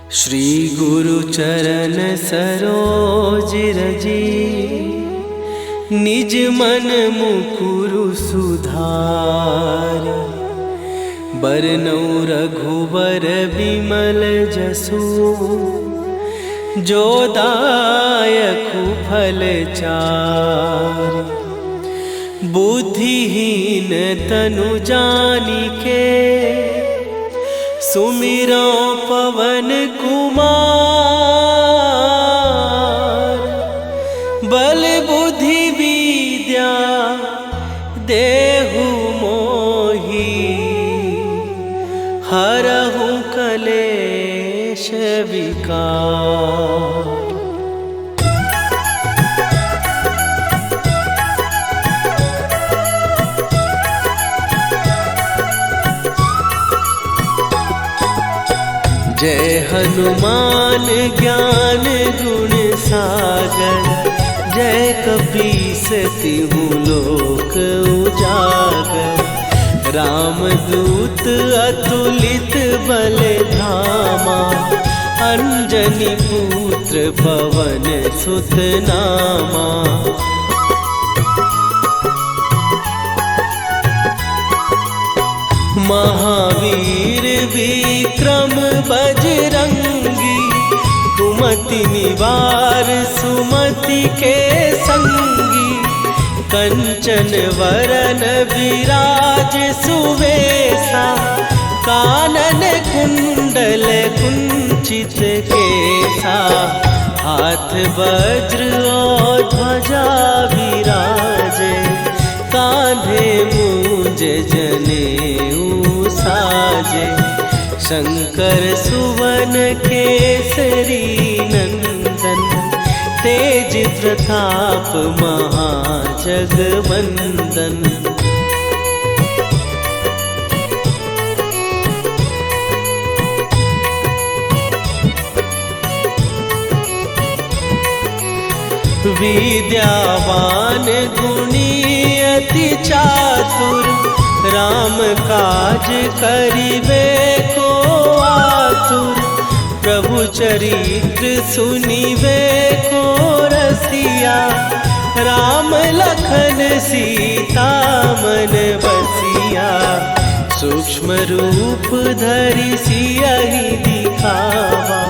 श्री गुरु चरण सरोज रजी, निज मन मुकुरु सुधार। बरनौ रघुबर बिमल जसु, जो दायकु फल चार। बुद्धिहीन तनु जानिके, सुमिरो पवन कुमार। बल बुद्धि विद्या देहु मोहि, हरहु कलेश विकार। जय हनुमान ज्ञान गुण सागर, जय कपीस तिहु लोक उजागर। रामदूत अतुलित बल धामा, अंजनी पुत्र पवन सुत नामा। महावीर विक्रम बजरंगी, कुमति निवार सुमति के संगी। कंचन वरन विराज सुवेशा, कानन कुंडल कुंचित केसा। हाथ वज्र और ध्वजा विराजे, कांधे मूंज जनेऊ साजे। शंकर सुवन केसरी नंदन, तेज प्रताप महाजगवंदन। विद्यावान गुणी अति चातुर, राम काज करिबे को आतुर। प्रभु चरित्र सुनिबे को रसिया, राम लखन सीता मन बसिया। सूक्ष्म रूप धरि सियहि दिखावा,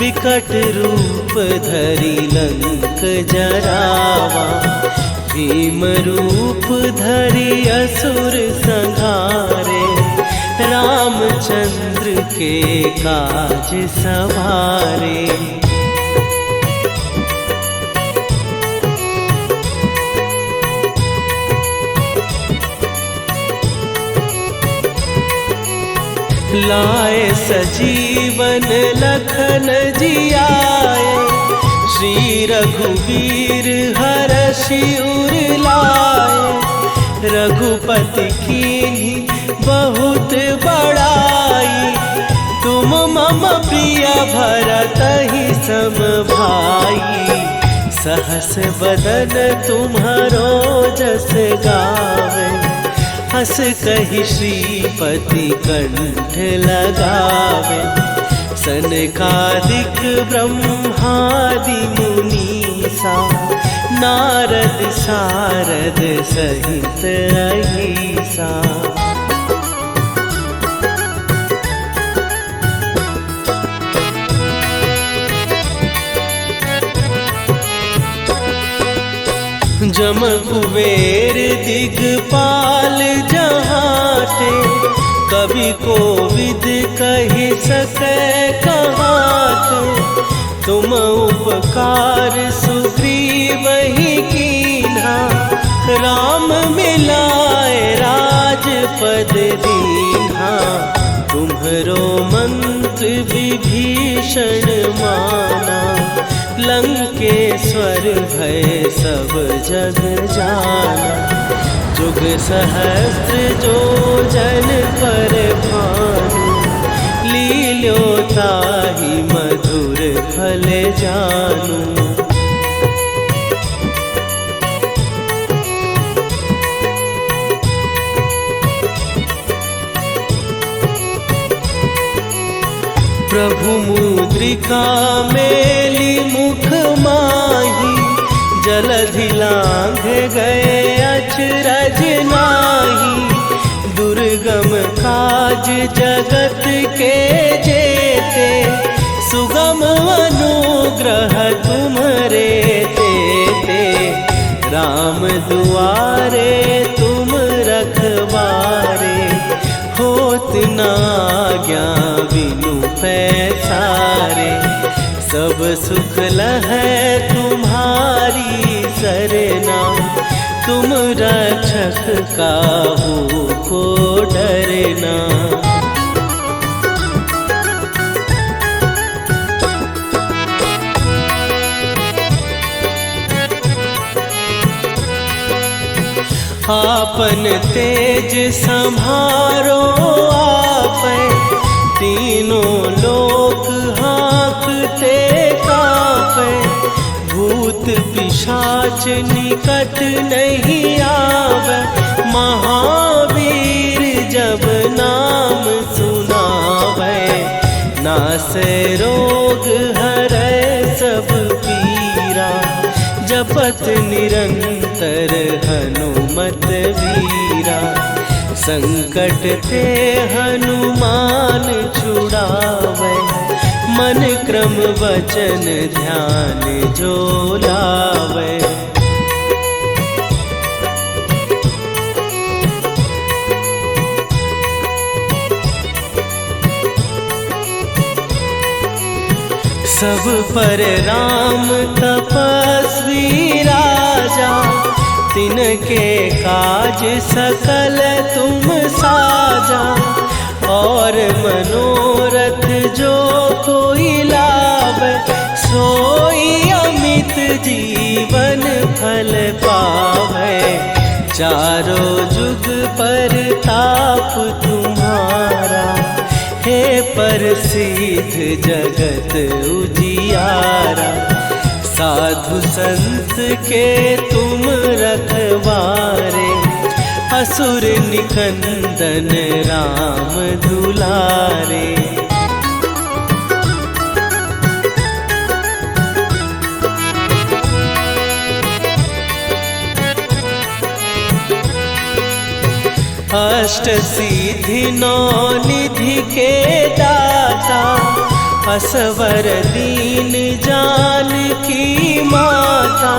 विकट रूप धरि लंक जरावा। भीम रूप धरि असुर संहारे, रामचंद्र के काज सवारे। लाए सजीवन लखन जियाए, श्री रघुवीर हरषि उर लाए। रघुपति कीन्ही बहुत बड़ाई, तुम मम प्रिय भरतहि सम भाई। सहस बदन तुम्हारो जस गावे, हस कहि श्रीपति कंठ लगावे। सनकादिक ब्रह्मादि मुनीसा, नारद सारद सहित अहिसा। जम कुबेर दिगपाल जहाते, कवि कोविद कहि सकै कहाते। तुम उपकार सुग्रीवहि कीन्हा, राम मिलाए राजपद दीन्हा। तुम्हरो मंत्र विभीषण माना, लंकेश्वर भय सब जग जाना। जुग सहस्त्र जो जन पर भानु, लील्यो ताहि मधुर फल जानू। प्रभु मुद्रिका मेली मुख माही, जलधि लांघ गए अचरज नाही। दुर्गम काज जगत के जेते, सुगम अनुग्रह तुम्हरे तेते। राम दुआरे तुम रखवारे, होत न आज्ञा बिनु पैसारे। सब सुख लहै तुम्हारी सरना, तुम रक्षक काहू को डरना। आपन तेज संभारो आपै, तीनों लोक हाँकते कांपै। भूत पिशाच निकट नहीं आवे, महावीर जब नाम सुनावे। नासै रोग हरै सब पीरा, जपत निरंतर हनुमत वीरा। संकट ते हनुमान छुड़ावे, मन क्रम वचन ध्यान जो लावे। सब पर राम तपस्वी राजा, तिनके काज सकल तुम साजा। और मनोरथ जो कोई लावे, सोई अमित जीवन फल पावे। चारों जुग पर ताप तुम्हारा, हे प्रसिद्ध जगत उजियारा। साधु संत के तुम रखवारे, असुर निकंदन राम दुलारे। अष्ट सिद्धि नौ निधि के दाता, असवर दीन जानकी माता।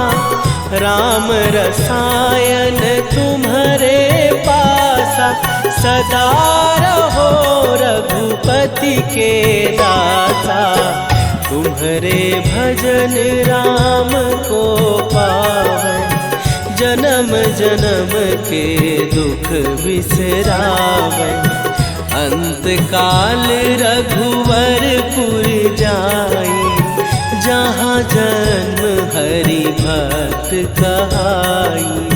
राम रसायन तुम्हारे पासा, सदा रहो रघुपति के दासा। तुम्हारे भजन राम को पावै, जन्म जन्म के दुख बिसरावै। अंत काल रघुवरपुर जाई, जहाँ जन्म हरि भक्त कहाई।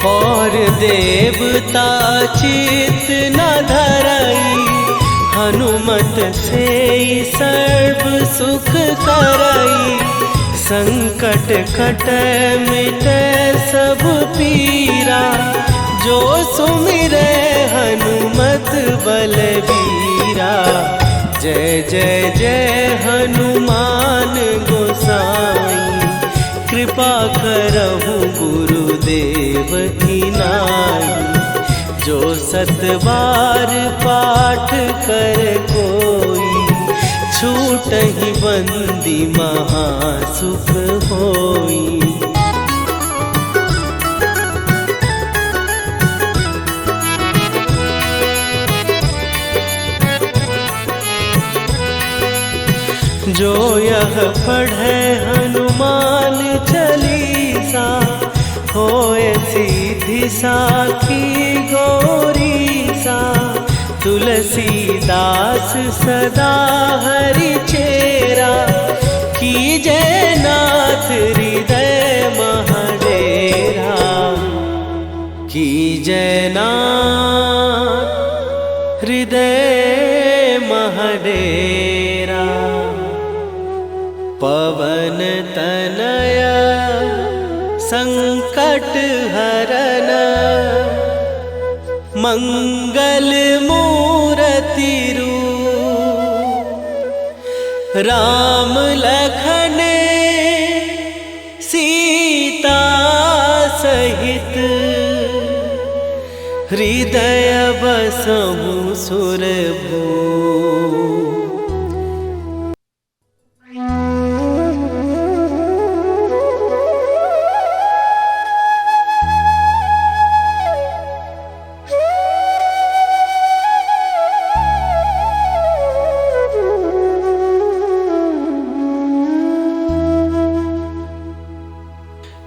और देवता चित न धरई, हनुमत से सर्व सुख करई। संकट कटै मिटै सब पीरा, जो सुमिरै हनुमत बलबीरा। जय जय जय हनुमान गोसाई, कृपा करहु गुरुदेव की नाई। जो सतबार पाठ कर कोई, छूटहि बंदी महासुख होई। जो यह पढ़े हनुमान चालीसा, होए सीधी साखी गौरीसा। तुलसीदास सदा हरि चेरा, कीजय नाथ हृदय महडेरा। कीजय नाथ हृदय महडेरा। पवन तनय संकट हरन मंगल मूर्ति रूप राम लखन सीता सहित हृदय बसहु सुरभू।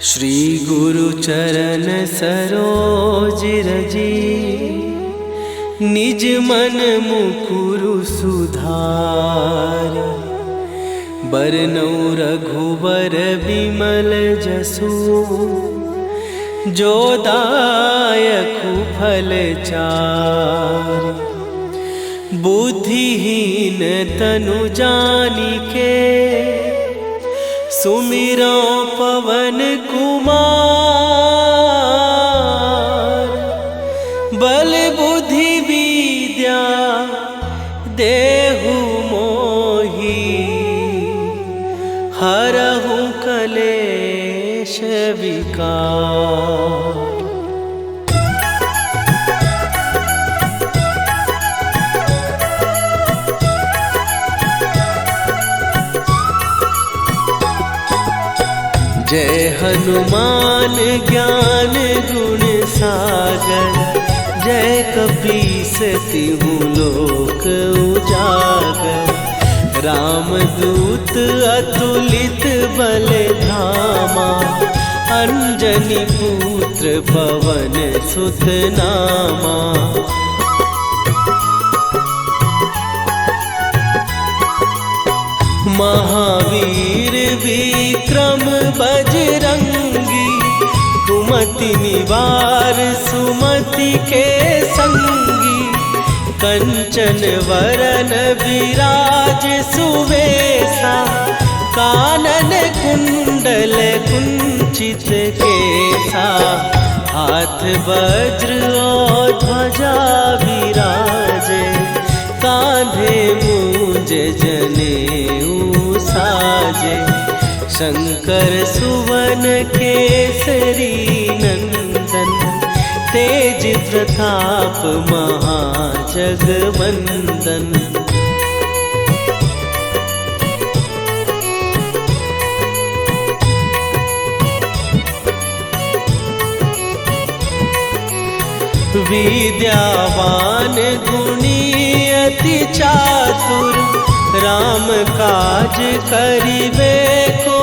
श्री गुरु चरण सरोज रजी निज मन मुकुरु सुधार। बरनउँ रघुबर बिमल जसु जो दायकु फल चार। बुद्धिहीन तनु जानिके सुमिरो पवन कुमार। बल बुद्धि विद्या देहु मोहि हरहु कलेश विकार। जय हनुमान ज्ञान गुण सागर। जय कपीस तिहु लोक उजागर। रामदूत अतुलित बल धामा। अंजनी पुत्र पवन सुत नामा। महावीर विक्रम बजरंगी। कुमति निवार सुमति के संगी। कंचन वरन विराज सुवेशा। कानन कुंडल कुंचित केसा। हाथ वज्र और ध्वजा विराजे। कांधे मूंज जनेऊ साजे। शंकर सुवन केसरी नंदन। तेज प्रताप महाजगवंदन। विद्यावान गुणी अति चातुर। राम काज करिबे को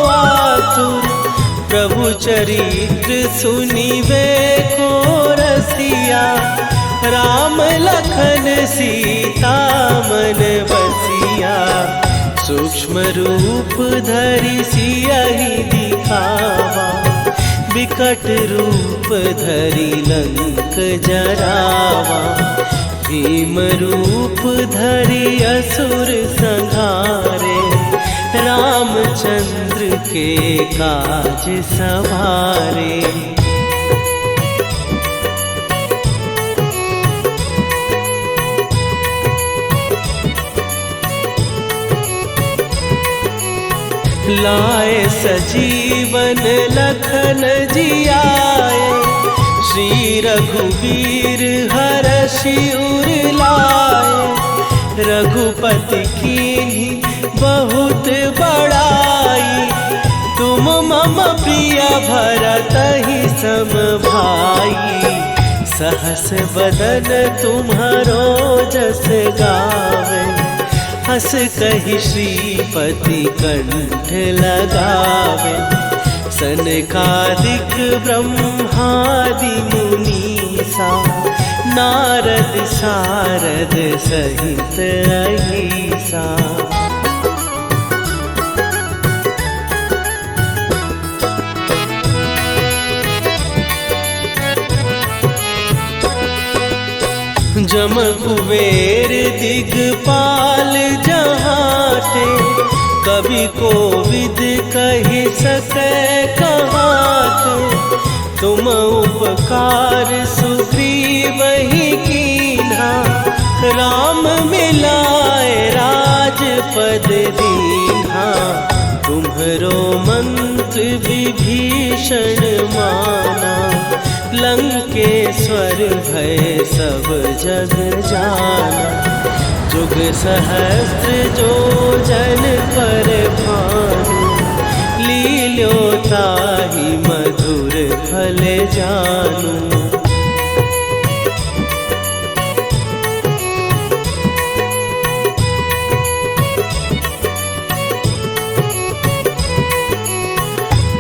आतुर। प्रभु चरित्र सुनिबे को रसिया। राम लखन सीता मन बसिया। सूक्ष्म रूप धरि सियहि दिखावा। विकट रूप धरि लंक जरावा। भीम रूप धरि असुर संहारे। रामचंद्र के काज सवारे। लाए सजीवन लखन जियाए। श्री रघुवीर हरषि उर लाए। रघुपति कीन्ही बहुत बड़ाई। तुम मम प्रिय भरतहि सम भाई। सहस बदन तुम्हारो जस गावे। हस कहि श्रीपति कंठ लगावे। सनकादिक ब्रह्मादि मुनीसा। नारद सारद सहित अहिसा। जम कुबेर दिगपाल जहाते। कवि कोविद कहि सकै कहाते। तुम उपकार सुग्रीव ही कीन्हा, राम मिलाए राजपद दीन्हा। तुम्हरो मंत्र विभीषण माना, लंकेश्वर भय सब जग जाना। जुग सहस्त्र जो जन पर भानु, लील्यो ताहि मधुर फल जानू।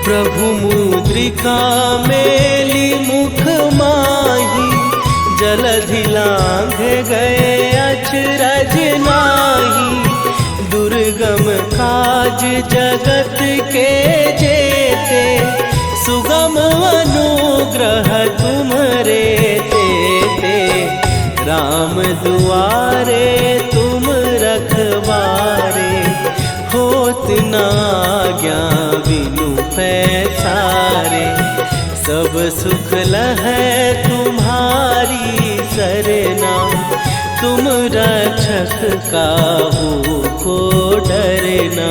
प्रभु मुद्रिका मेली मुख माही, जलधि लांघ गए अचरज नाहि। दुर्गम काज जगत के जेते, सुगम अनुग्रह तुम्हरे तेते। राम दुआरे तुम रखवारे, होत न आज्ञा बिनु पैसारे। सब सुख लहै तुम्हारी सरना, तुम रक्षक काहू को डरना।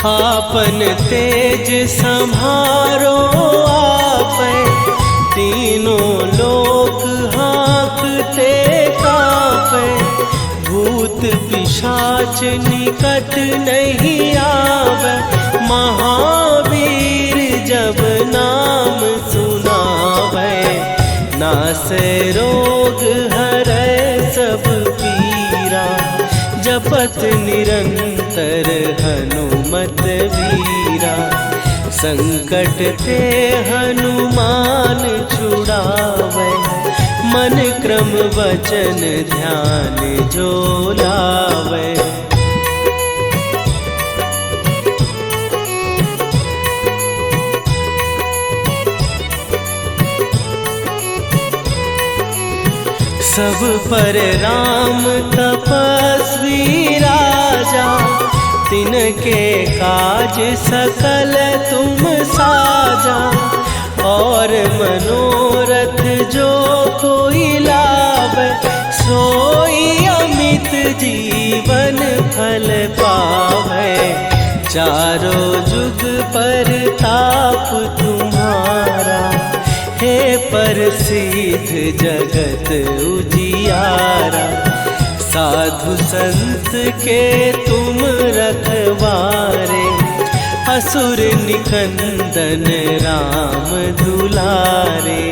आपन तेज संभारो आपै, तीनों लोक हाँकते कांपै। भूत पिशाच निकट नहीं आवे, महावीर जब नाम सुनावे। नासै रोग हरै सब पीरा, जपत निरंतर हनुमत वीरा। संकट ते हनुमान छुड़ावे, मन क्रम वचन ध्यान जो लावे। सब पर राम तपस्वी राजा, तिनके काज सकल तुम साजा। और मनोरथ जो कोई लावे, सोई अमित जीवन फल पावे। चारों जुग पर ताप तुम्हारा, हे प्रसिद्ध जगत उजियारा। साधु संत के तुम रखवारे, असुर निकंदन राम दुलारे।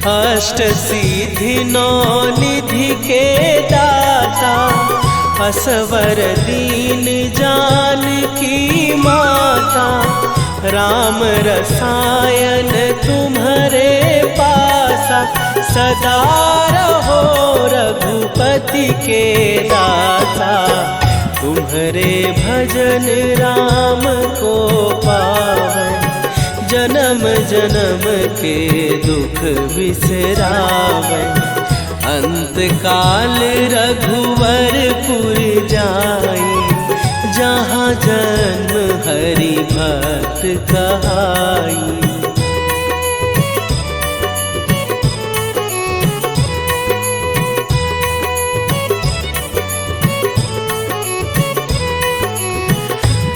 अष्ट सिद्धि नौ निधि के दाता, असवर दीन जानकी माता। राम रसायन तुम्हरे पासा, सदा रहो रघुपति के दासा। तुम्हरे भजन राम को पावै, जन्म जन्म के दुख बिसरावे। अंत काल रघुवरपुर जाई, जहाँ जन्म हरि भक्त कहाई।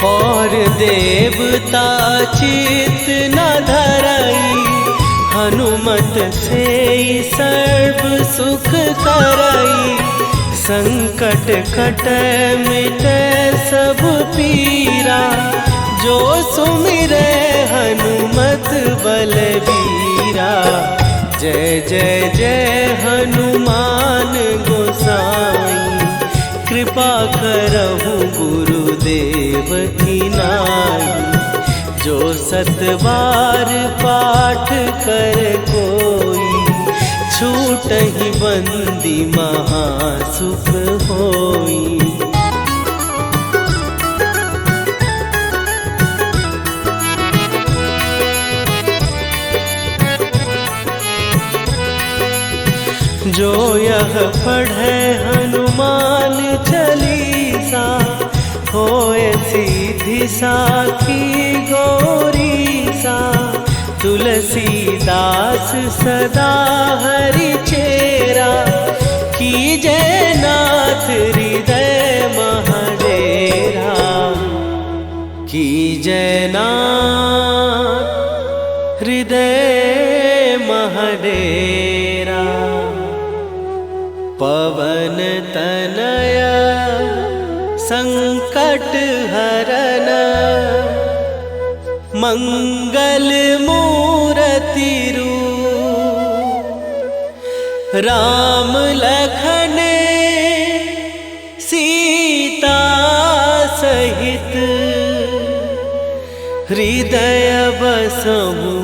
और देवता चित न धरई, हनुमत से सर्व सुख करई। संकट कटै मिटै सब पीरा, जो सुमिरै हनुमत बलबीरा। जय जय जय हनुमान गोसाई, कृपा करहु गुरुदेव की नाई। जो सतबार पाठ कर कोई, छूटहि बंदी महासुख होई। जो यह पढ़े हनुमान चालीसा, होए सीधी साखी गौरी सा। तुलसीदास सदा हरि चेरा, कीजय नाथ हृदय महडेरा। कीजय नाथ हृदय महडेरा। पवन तनय संकट हरन, मंगल मूरति रूप। राम लखन सीता सहित, हृदय बसहु।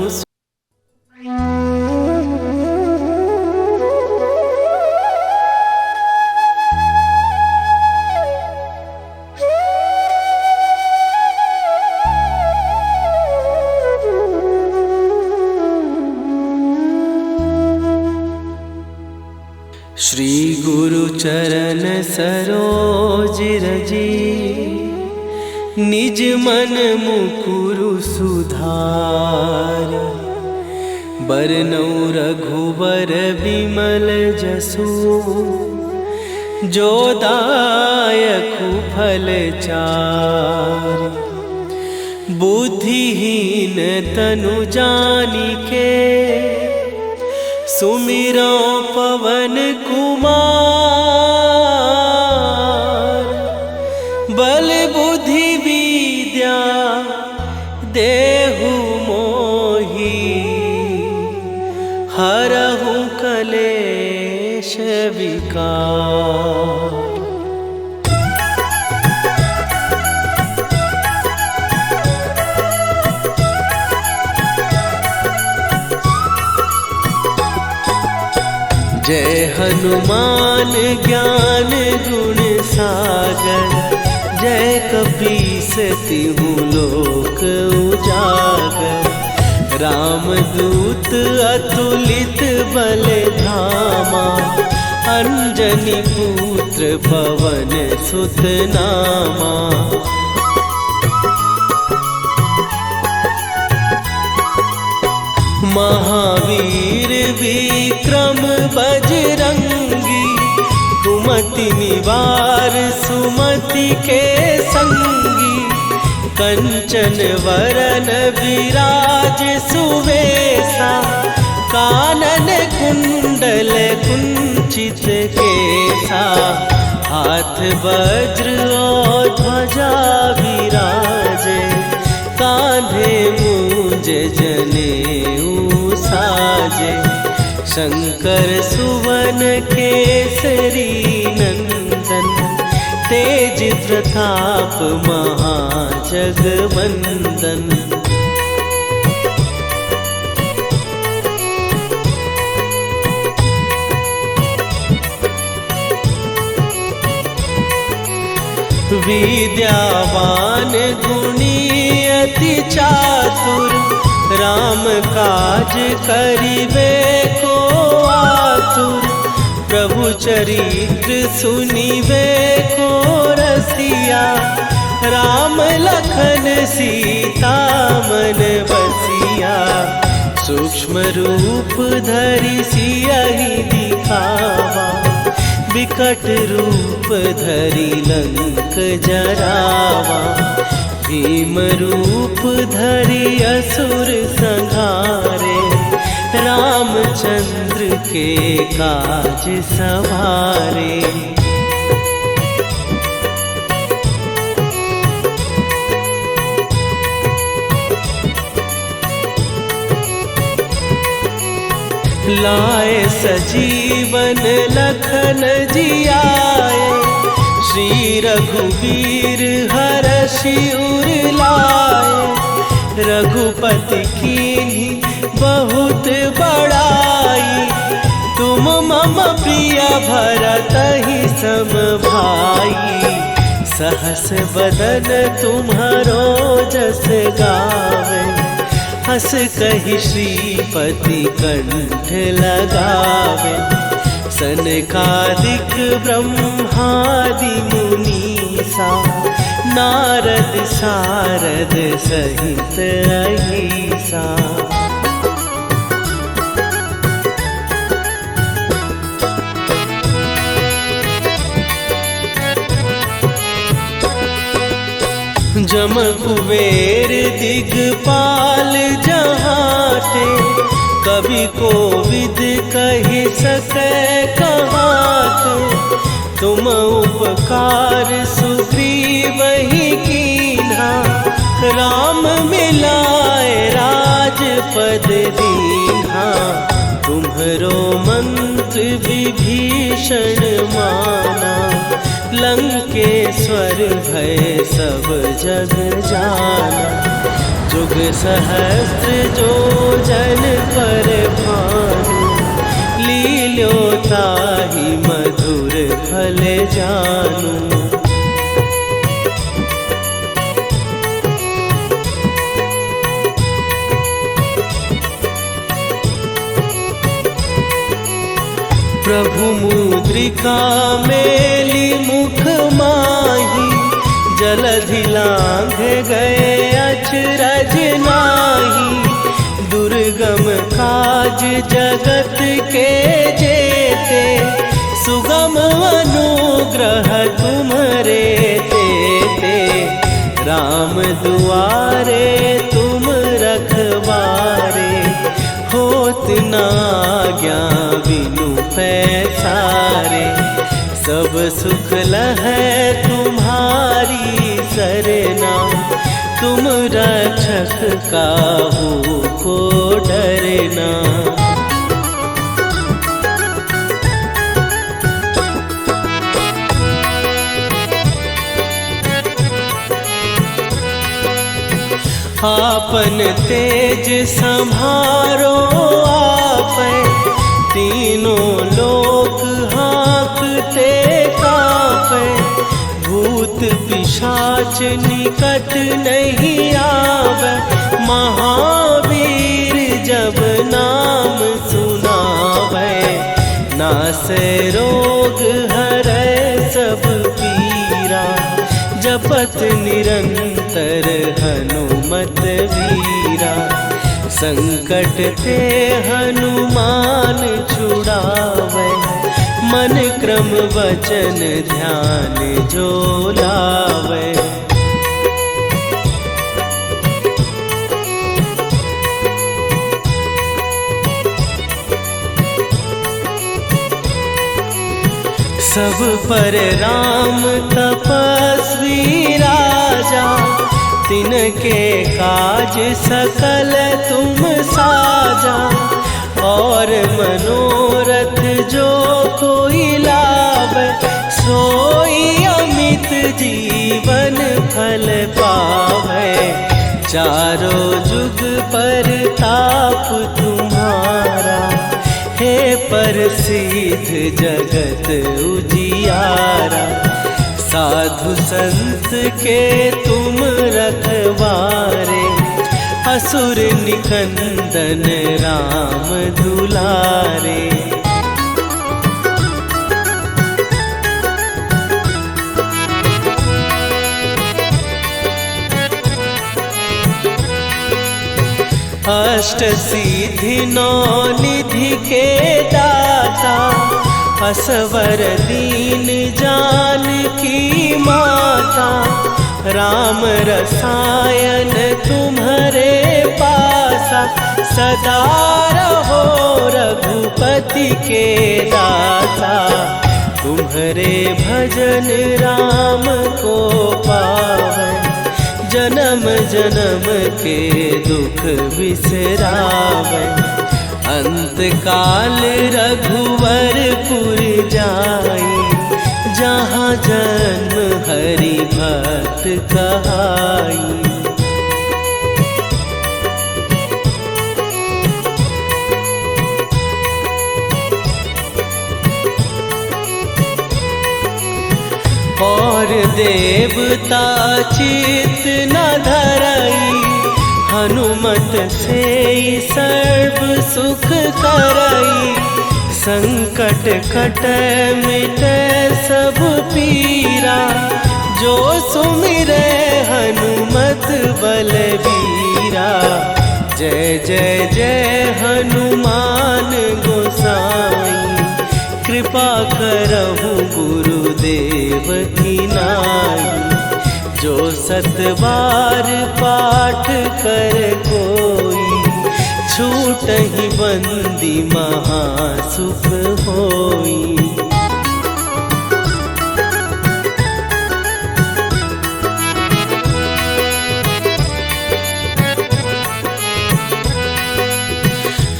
श्री गुरु चरण सरोज रजी, निज मन मुकुरु सुधार। बरनौ रघुबर विमल जसु, जो दायकु फल चार। बुद्धिहीन तनु जानिके, सुमिरो पवन कुमार। बल बुद्धि विद्या देहु मोहि, हरहु कलेश विकार। जय हनुमान ज्ञान गुण सागर, जय कपीस तिहु लोक उजागर। रामदूत अतुलित बल धामा, अंजनी पुत्र पवन सुत नामा। महावीर विक्रम बजरंगी, कुमति निवार सुमति के संगी। कंचन वरन विराज सुवेशा, कानन कुंडल कुंचित केसा। हाथ वज्र और ध्वजा विराजे, कांधे मूंज जनेऊ साजे। शंकर सुवन केसरी नंदन, तेज प्रताप महाजगवंदन। विद्यावान गुणी अति चातुर, राम काज करिबे को आतुर। प्रभु चरित्र सुनिबे को रसिया, राम लखन सीता मन बसिया। सूक्ष्म रूप धरि सियहि दिखावा, विकट रूप धरि लंक जरावा। भीम रूप धरि असुर संहारे, रामचंद्र के काज सवारे। लाए सजीवन लखन जियाए, श्री रघुवीर हरषि उर लाए। रघुपति कीन्ही बहुत बड़ाई, तुम मम प्रिय भरतहि सम भाई। सहस बदन तुम्हारो जस गावे, हस कहि श्रीपति कंठ लगावे। सनकादिक ब्रह्मादि मुनीसा नारद सारद सहित अहिसा। जम कुबेर दिगपाल जहाँ थे, कवि को विद कहि सकै कहाते। तुम उपकार सुग्रीव ही कीन्हा, राम मिलाए राजपद दीन्हा। तुम्हरो मंत्र विभीषण माना, लंकेश्वर भय सब जग जाना। जुग सहस्त्र जो जन पर भानु, लील्यो ताहि मधुर फल जानू। प्रभु मुद्रिका मेली मुख माही, जलधि लांघ गए अचरज नाही। दुर्गम काज जगत के जेते, सुगम अनुग्रह तुम्हरे तेते। राम दुआरे तुम रखवारे, होत न आज्ञा बिनु पैसारे। सब सुख लहै तुम्हारी सरना, तुम रक्षक काहू को डरना। आपन तेज संभारो आपै, तीनों लोक हाँकते कापै। भूत पिशाच निकट नहीं आवे, महावीर जब नाम सुनावे। नासै रोग हरै सब पीरा, जपत निरंतर हनुमत वीरा। संकट ते हनुमान छुड़ावे, मन क्रम वचन ध्यान जो लावे। सब पर राम तपस्वी राजा, तिनके काज सकल तुम साजा। और मनोरथ जो कोई लावे, सोई अमित जीवन फल पावे। चारों जुग पर ताप तुम्हारा, हे प्रसिद्ध जगत उजियारा। साधु संत के तुम रखवारे, असुर निकंदन राम दुलारे। अष्ट सिद्धि नौ निधि के दाता, असवर दीन जानकी माता। राम रसायन तुम्हारे पासा, सदा रहो रघुपति के दासा। तुम्हारे भजन राम को पावे, जन्म जन्म के दुख बिसरावे। अंत काल रघुवरपुर जाई, जहाँ जन्म हरि भक्त कहाई। और देवता चित न धरई, हनुमत से सर्व सुख करई। संकट कटे मिटे सब पीरा, जो सुमिरे हनुमत बलबीरा। जय जय जय हनुमान गोसाई, कृपा करहु गुरुदेव की नाई। जो 7 बार पाठ कर कोई, छूटहि बंदी महासुख होई।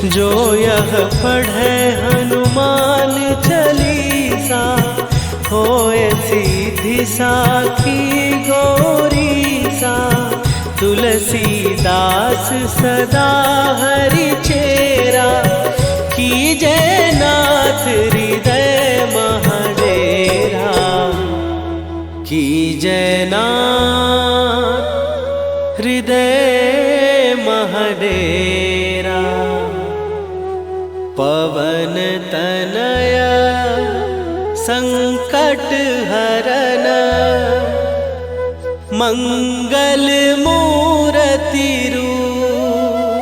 जो यह पढ़े हनुमान चालीसा, होए सीधी साखी गौरीसा। तुलसीदास सदा हरि चेरा, कीजय नाथ हृदय महडेरा। कीजय नाथ हृदय महडेरा। पवन तनया संकट हरन, मंगल मूर्ति रूप।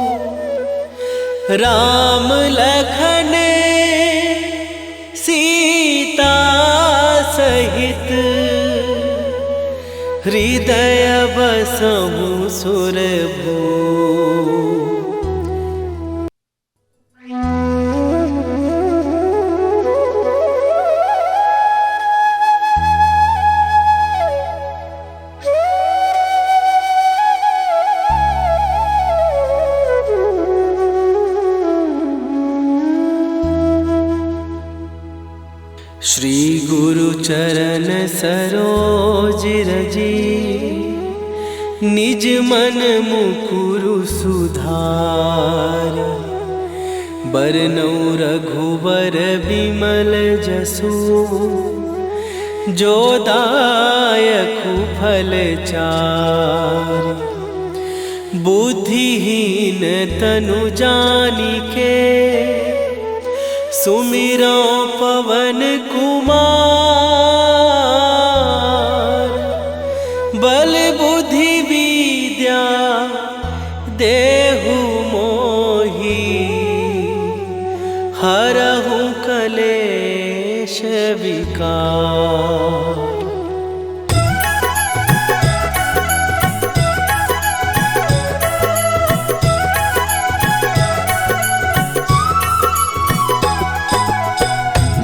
राम लखन सीता सहित, हृदय बसहु सुरभूप। श्री गुरु चरण सरोज रजी, निज मन मुकुरु सुधार। बरनउँ रघुबर बिमल जसु, जो दायकु फल चारि। बुद्धिहीन तनु जानिके, सुमिरो पवन कुमार। बल बुद्धि विद्या देहु मोहि, हरहु कलेश विकार।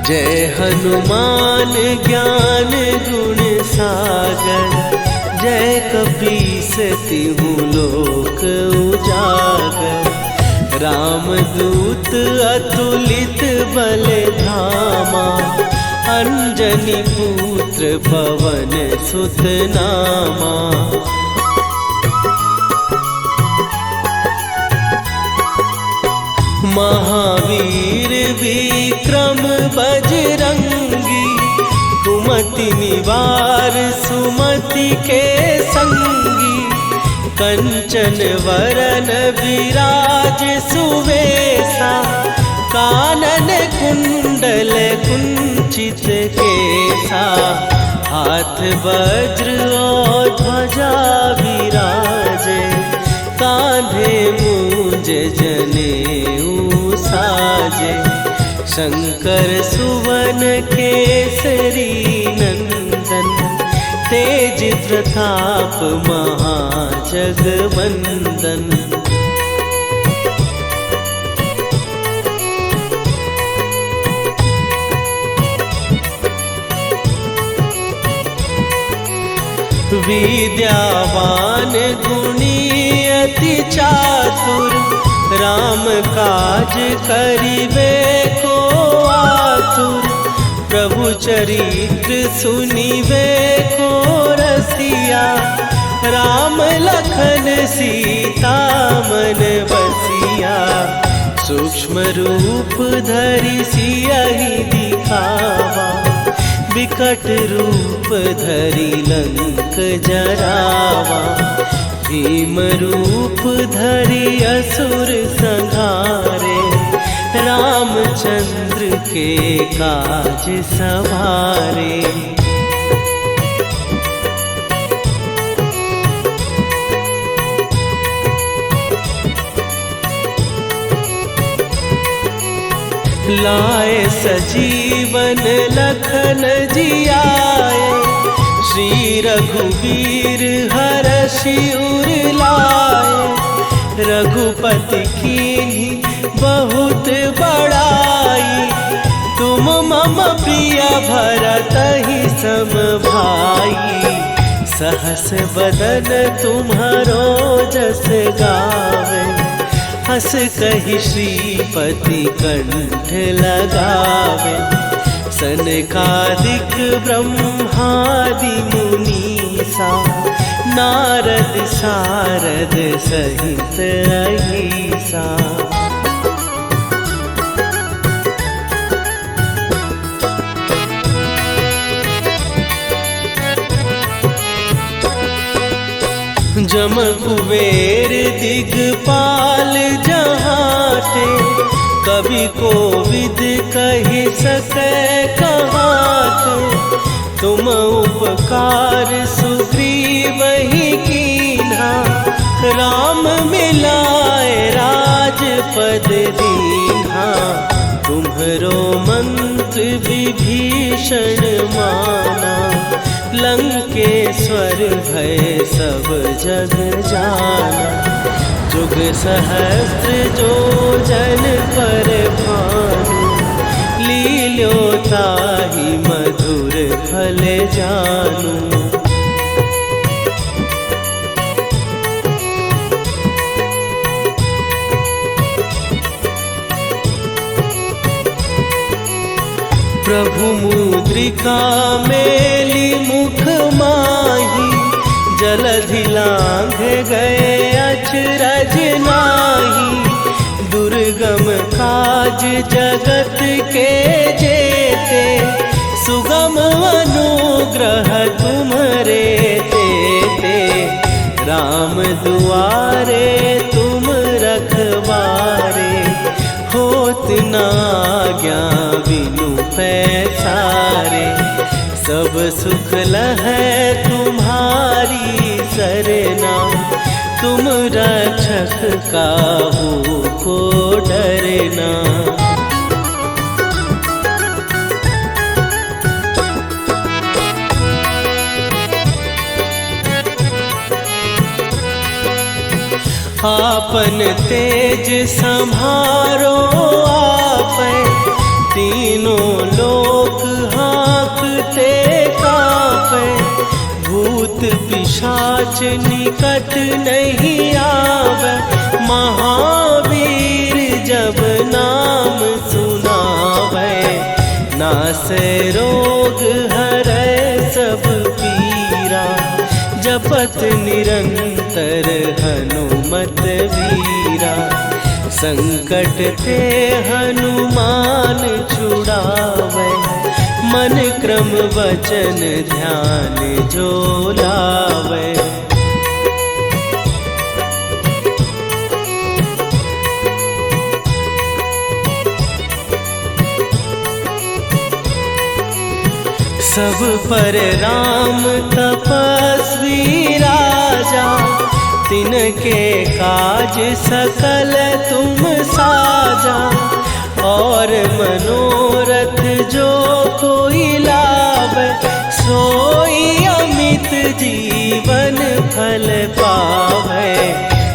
जय हनुमान ज्ञान गुण सागर, जय कपीस तिहु लोक उजागर। रामदूत अतुलित बल धामा, अंजनी पुत्र पवन सुत नामा। महावीर विक्रम बजरंगी, कुमति निवार सुमति के संगी। कंचन वरन विराज सुवेशा, कानन कुंडल कुंचित केसा। हाथ वज्र और ध्वजा विराजे, कांधे मूंज जनेऊ साजे। शंकर सुवन केसरी नंदन, तेज प्रताप महाजगवंदन। विद्यावान गुणी अति चातुर, राम काज करिबे को आतुर। प्रभु चरित्र सुनिबे को रसिया, राम लखन सीता मन बसिया। सूक्ष्म रूप धरि सियहि दिखावा, विकट रूप धरि लंक जरावा। भीम रूप धरि असुर संहारे, रामचंद्र के काज सवारे। लाए सजीवन लखन जियाए, श्री रघुवीर हरषि उर लाए। रघुपति कीन्ही बहुत बड़ाई, तुम मम प्रिय भरतहि सम भाई। सहस बदन तुम्हारो जस गावे, हस कहि श्रीपति कंठ लगावे। सनकादिक ब्रह्मादि मुनीसा, नारद सारद सहित अहिसा। जम कुबेर दिगपाल जहाते, कवि कोविद कहि सकै कहाते। तुम उपकार सुग्रीवहि कीन्हा, राम मिलाए राजपद दीन्हा। तुम्हरो मंत्र विभीषण माना, लंकेश्वर भय सब जग जाना। जुग सहस्त्र जो जन पर भानु, लील्यो ताहि मधुर फल जानू। प्रभु मुद्रिका मेली मुख माही, जलधि लांघ गए अचरज नाही। दुर्गम काज जगत के जेते, सुगम अनुग्रह तुम्हरे तेते। राम दुआरे तुम रखवारे, होत न आज्ञा बिनु पैसारे। सब सुख लहै तुम्हारी सरना, तुम रक्षक काहू को डरना। आपन तेज सम्हारो आपै, तीनों लोक हाँकते कांपै। भूत पिशाच निकट नहीं आवे, महावीर जब नाम सुनावे। नासै रोग हरै सब पीरा, जपत निरंतर हनुमत वीरा। संकट ते हनुमान छुड़ावे, मन क्रम वचन ध्यान जो लावे। सब पर राम तपस्वी राजा, तिनके काज सकल तुम साजा। और मनोरथ जो कोई लावे, सोई अमित जीवन फल पावे।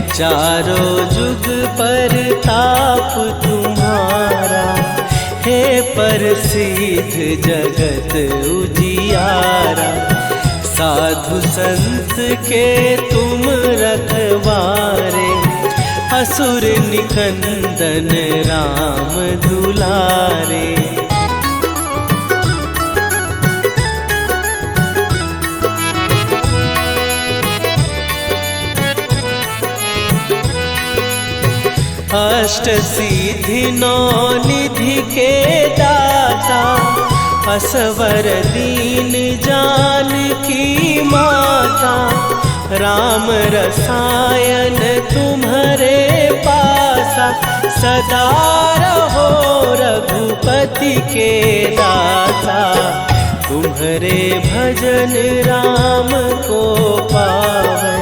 चारों जुग पर ताप तुम्हारा, हे प्रसिद्ध जगत उजियारा। साधु संत के तुम रखवारे, असुर निकंदन राम दुलारे। अष्ट सिद्धि नौ निधि के दाता, असवर दीन जानकी माता। राम रसायन तुम्हारे पासा, सदा रहो रघुपति के दाता। तुम्हारे भजन राम को पावै,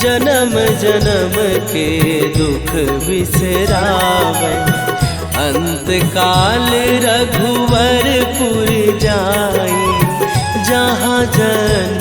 जन्म जन्म के दुख बिसरावै। अंत काल रघुवरपुर जाई, जहाँ जन